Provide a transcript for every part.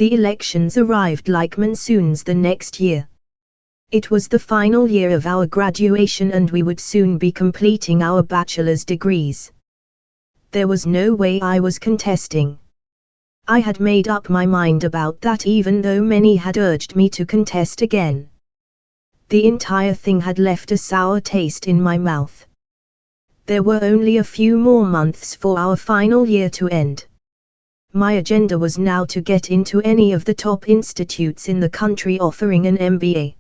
The elections arrived like monsoons the next year. It was the final year of our graduation and we would soon be completing our bachelor's degrees. There was no way I was contesting. I had made up my mind about that even though many had urged me to contest again. The entire thing had left a sour taste in my mouth. There were only a few more months for our final year to end. My agenda was now to get into any of the top institutes in the country offering an MBA.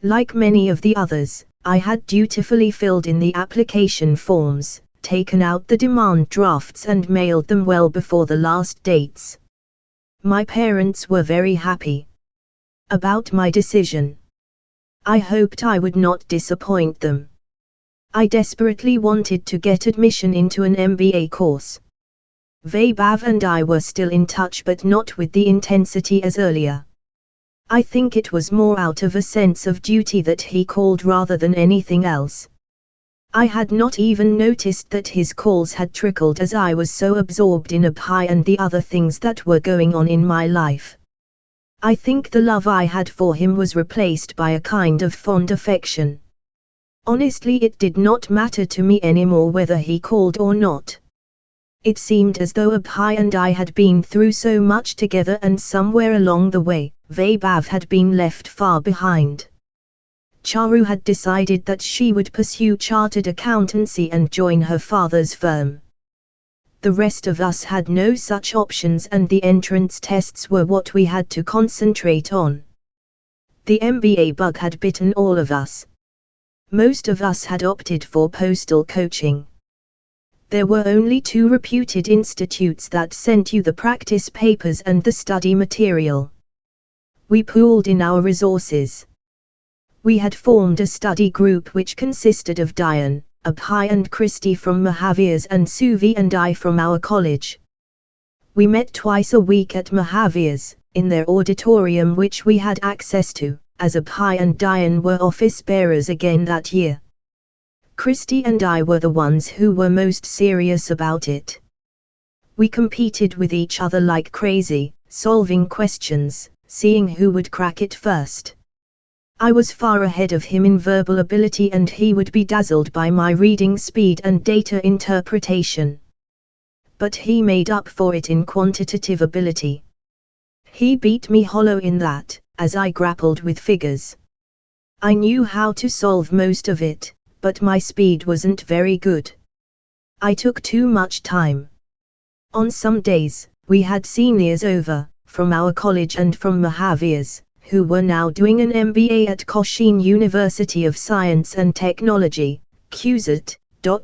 Like many of the others, I had dutifully filled in the application forms, taken out the demand drafts and mailed them well before the last dates. My parents were very happy about my decision. I hoped I would not disappoint them. I desperately wanted to get admission into an MBA course. Vaibhav and I were still in touch but not with the intensity as earlier. I think it was more out of a sense of duty that he called rather than anything else. I had not even noticed that his calls had trickled as I was so absorbed in Abhay and the other things that were going on in my life. I think the love I had for him was replaced by a kind of fond affection. Honestly, it did not matter to me anymore whether he called or not. It seemed as though Abhay and I had been through so much together and somewhere along the way, Vaibhav had been left far behind. Charu had decided that she would pursue chartered accountancy and join her father's firm. The rest of us had no such options and the entrance tests were what we had to concentrate on. The MBA bug had bitten all of us. Most of us had opted for postal coaching. There were only 2 reputed institutes that sent you the practice papers and the study material. We pooled in our resources. We had formed a study group which consisted of Diane, Abhay and Christy from Mahavir's and Suvi and I from our college. We met twice a week at Mahavir's, in their auditorium which we had access to, as Abhay and Diane were office bearers again that year. Christy and I were the ones who were most serious about it. We competed with each other like crazy, solving questions, seeing who would crack it first. I was far ahead of him in verbal ability and he would be dazzled by my reading speed and data interpretation. But he made up for it in quantitative ability. He beat me hollow in that, as I grappled with figures. I knew how to solve most of it, but my speed wasn't very good. I took too much time. On some days, we had seniors over, from our college and from Mahavir's, who were now doing an MBA at Cochin University of Science and Technology, QZT.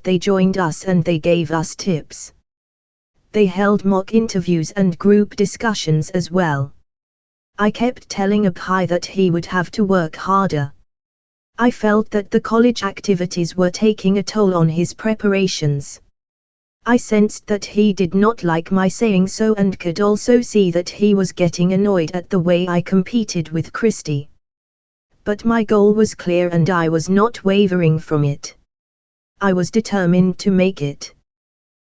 They joined us and they gave us tips. They held mock interviews and group discussions as well. I kept telling Abhay that he would have to work harder. I felt that the college activities were taking a toll on his preparations. I sensed that he did not like my saying so and could also see that he was getting annoyed at the way I competed with Christy. But my goal was clear and I was not wavering from it. I was determined to make it.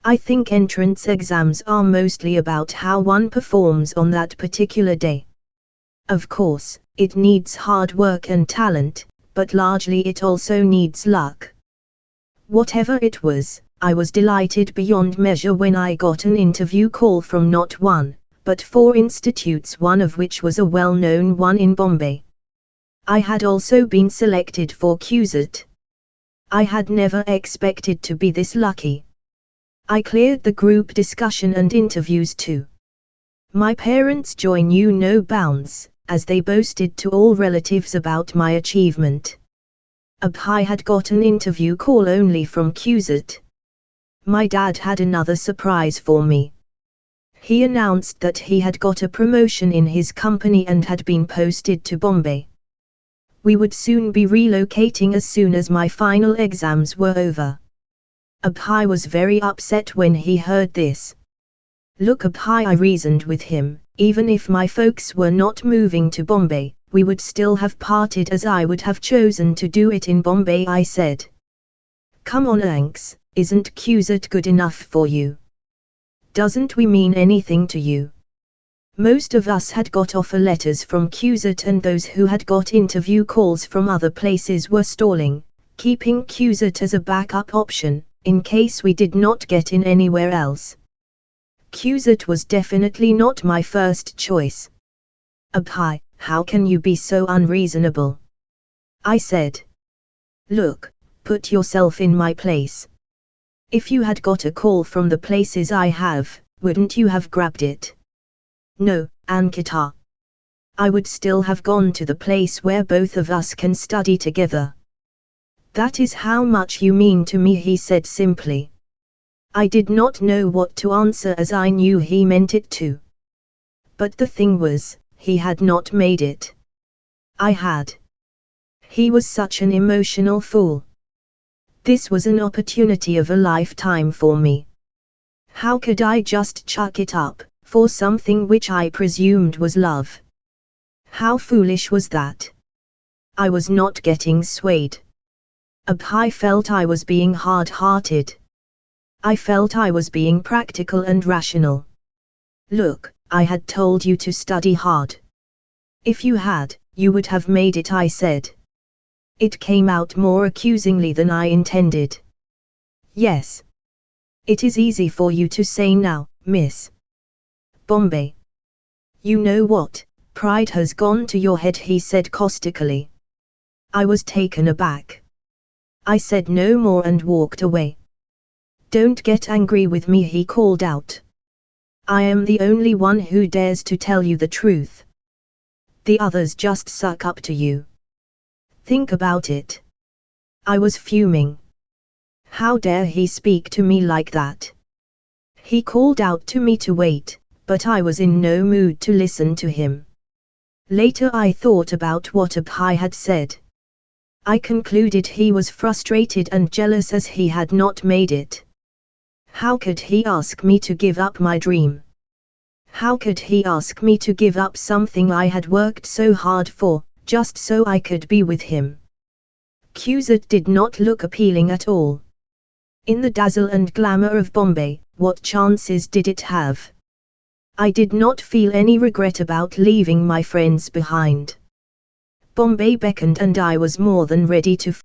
I think entrance exams are mostly about how one performs on that particular day. Of course, it needs hard work and talent, but largely it also needs luck. Whatever it was, I was delighted beyond measure when I got an interview call from not 1, but 4 institutes, one of which was a well-known one in Bombay. I had also been selected for QZT. I had never expected to be this lucky. I cleared the group discussion and interviews too. My parents' joy knew no bounds, as they boasted to all relatives about my achievement. Abhay had got an interview call only from QZT. My dad had another surprise for me. He announced that he had got a promotion in his company and had been posted to Bombay. We would soon be relocating as soon as my final exams were over. Abhay was very upset when he heard this. Look Abhay, I reasoned with him, even if my folks were not moving to Bombay, we would still have parted as I would have chosen to do it in Bombay, I said. Come on Anks, isn't QZT good enough for you? Doesn't we mean anything to you? Most of us had got offer letters from QZet, and those who had got interview calls from other places were stalling, keeping QZet as a backup option, in case we did not get in anywhere else. QZet was definitely not my first choice. Abhay, how can you be so unreasonable? I said. Look, put yourself in my place. If you had got a call from the places I have, wouldn't you have grabbed it? No, Ankita. I would still have gone to the place where both of us can study together. That is how much you mean to me, he said simply. I did not know what to answer, as I knew he meant it too. But the thing was, he had not made it. I had. He was such an emotional fool. This was an opportunity of a lifetime for me. How could I just chuck it up for something which I presumed was love? How foolish was that? I was not getting swayed. Abhay felt I was being hard-hearted. I felt I was being practical and rational. Look, I had told you to study hard. If you had, you would have made it, I said. It came out more accusingly than I intended. Yes. It is easy for you to say now, Miss Bombay. You know what, pride has gone to your head, he said caustically. I was taken aback. I said no more and walked away. Don't get angry with me, he called out. I am the only one who dares to tell you the truth. The others just suck up to you. Think about it. I was fuming. How dare he speak to me like that? He called out to me to wait, but I was in no mood to listen to him. Later I thought about what Abhay had said. I concluded he was frustrated and jealous as he had not made it. How could he ask me to give up my dream? How could he ask me to give up something I had worked so hard for, just so I could be with him? QZet did not look appealing at all. In the dazzle and glamour of Bombay, what chances did it have? I did not feel any regret about leaving my friends behind. Bombay beckoned and I was more than ready to